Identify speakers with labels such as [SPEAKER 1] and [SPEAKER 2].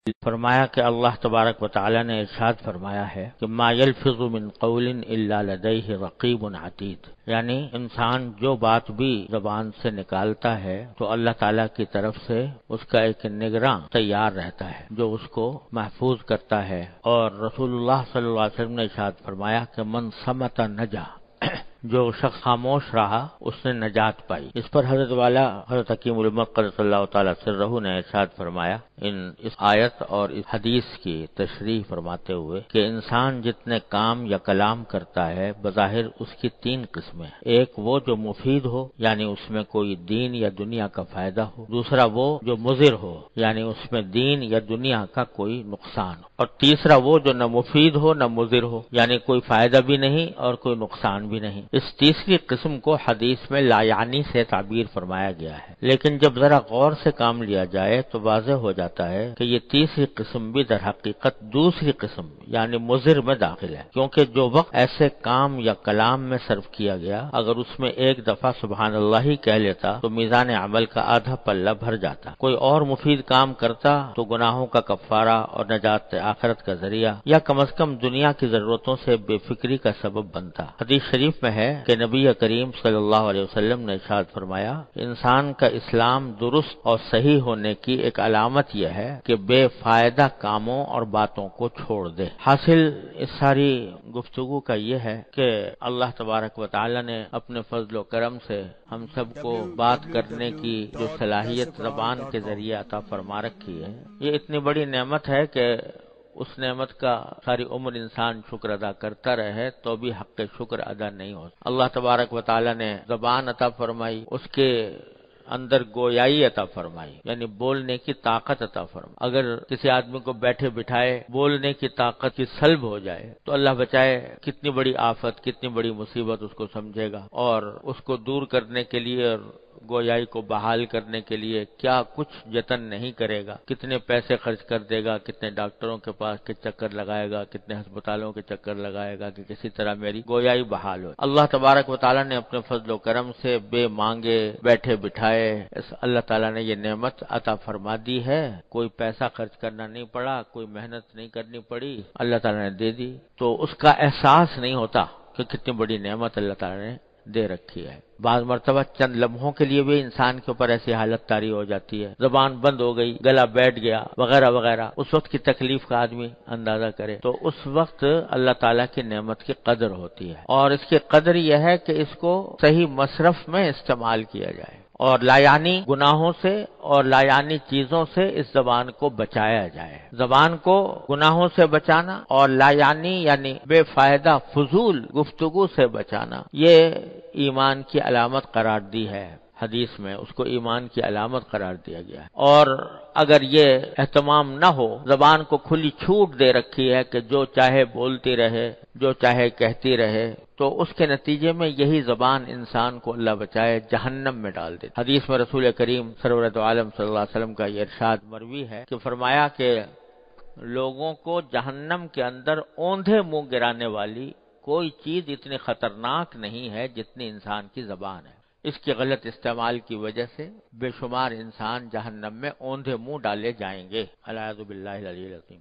[SPEAKER 1] فرمایا کہ اللہ تبارک و تعالی نے ارشاد فرمایا ہے کہ ما یلفظ من قول الا لدیہ رقیب عتید، یعنی انسان جو بات بھی زبان سے نکالتا ہے تو اللہ تعالیٰ کی طرف سے اس کا ایک نگراں تیار رہتا ہے جو اس کو محفوظ کرتا ہے۔ اور رسول اللہ صلی اللہ علیہ وسلم نے ارشاد فرمایا کہ من صمت نجا، جو شخص خاموش رہا اس نے نجات پائی۔ اس پر حضرت والا حضرت حکیم الامت قدس اللہ تعالی سرہ نے ارشاد فرمایا اس آیت اور اس حدیث کی تشریح فرماتے ہوئے کہ انسان جتنے کام یا کلام کرتا ہے بظاہر اس کی تین قسمیں ہیں۔ ایک وہ جو مفید ہو، یعنی اس میں کوئی دین یا دنیا کا فائدہ ہو۔ دوسرا وہ جو مضر ہو، یعنی اس میں دین یا دنیا کا کوئی نقصان ہو۔ اور تیسرا وہ جو نہ مفید ہو نہ مضر ہو، یعنی کوئی فائدہ بھی نہیں اور کوئی نقصان بھی نہیں۔ اس تیسری قسم کو حدیث میں لا یعنی سے تعبیر فرمایا گیا ہے، لیکن جب ذرا غور سے کام لیا جائے تو واضح ہو جاتا ہے کہ یہ تیسری قسم بھی در حقیقت دوسری قسم یعنی مضر میں داخل ہے، کیونکہ جو وقت ایسے کام یا کلام میں صرف کیا گیا اگر اس میں ایک دفعہ سبحان اللہ ہی کہہ لیتا تو میزان عمل کا آدھا پلہ بھر جاتا۔ کوئی اور مفید کام کرتا تو گناہوں کا کفارہ اور نجات آخرت کا ذریعہ یا کم از کم دنیا کی ضرورتوں سے بے فکری کا سبب بنتا۔ حدیث شریف میں ہے کہ نبی کریم صلی اللہ علیہ وسلم نے ارشاد فرمایا انسان کا اسلام درست اور صحیح ہونے کی ایک علامت یہ ہے کہ بے فائدہ کاموں اور باتوں کو چھوڑ دے۔ حاصل اس ساری گفتگو کا یہ ہے کہ اللہ تبارک و تعالی نے اپنے فضل و کرم سے ہم سب کو بات کرنے کی جو صلاحیت زبان کے ذریعے عطا فرما رکھی ہے، یہ اتنی بڑی نعمت ہے کہ اس نعمت کا ساری عمر انسان شکر ادا کرتا رہے تو بھی حق شکر ادا نہیں ہو۔ اللہ تبارک و تعالی نے زبان عطا فرمائی، اس کے اندر گویائی عطا فرمائی، یعنی بولنے کی طاقت عطا فرمائی۔ اگر کسی آدمی کو بیٹھے بٹھائے بولنے کی طاقت کی سلب ہو جائے تو اللہ بچائے کتنی بڑی آفت، کتنی بڑی مصیبت اس کو سمجھے گا، اور اس کو دور کرنے کے لیے اور گویائی کو بحال کرنے کے لیے کیا کچھ جتن نہیں کرے گا، کتنے پیسے خرچ کر دے گا، کتنے ڈاکٹروں کے پاس کے چکر لگائے گا، کتنے ہسپتالوں کے چکر لگائے گا کہ کسی طرح میری گویائی بحال ہو۔ اللہ تبارک و تعالیٰ نے اپنے فضل و کرم سے بے مانگے بیٹھے بٹھائے اللہ تعالیٰ نے یہ نعمت عطا فرما دی ہے، کوئی پیسہ خرچ کرنا نہیں پڑا، کوئی محنت نہیں کرنی پڑی، اللہ تعالیٰ نے دے دی، تو اس کا احساس نہیں ہوتا کہ کتنی بڑی نعمت اللہ تعالیٰ نے دے رکھی ہے۔ بعض مرتبہ چند لمحوں کے لیے بھی انسان کے اوپر ایسی حالت طاری ہو جاتی ہے، زبان بند ہو گئی، گلا بیٹھ گیا وغیرہ وغیرہ، اس وقت کی تکلیف کا آدمی اندازہ کرے تو اس وقت اللہ تعالیٰ کی نعمت کی قدر ہوتی ہے، اور اس کی قدر یہ ہے کہ اس کو صحیح مصرف میں استعمال کیا جائے اور لایعنی گناہوں سے اور لایعنی چیزوں سے اس زبان کو بچایا جائے۔ زبان کو گناہوں سے بچانا اور لایعنی یعنی بے فائدہ فضول گفتگو سے بچانا یہ ایمان کی علامت قرار دی ہے، حدیث میں اس کو ایمان کی علامت قرار دیا گیا ہے۔ اور اگر یہ اہتمام نہ ہو، زبان کو کھلی چھوٹ دے رکھی ہے کہ جو چاہے بولتی رہے، جو چاہے کہتی رہے، تو اس کے نتیجے میں یہی زبان انسان کو اللہ بچائے جہنم میں ڈال دیتی۔ حدیث میں رسول کریم سرورت عالم صلی اللہ علیہ وسلم کا یہ ارشاد مروی ہے کہ فرمایا کہ لوگوں کو جہنم کے اندر اوندھے منہ گرانے والی کوئی چیز اتنی خطرناک نہیں ہے جتنی انسان کی زبان ہے۔ اس کے غلط استعمال کی وجہ سے بے شمار انسان جہنم میں اوندھے منہ ڈالے جائیں گے۔ العیاذ باللہ العلی العظیم۔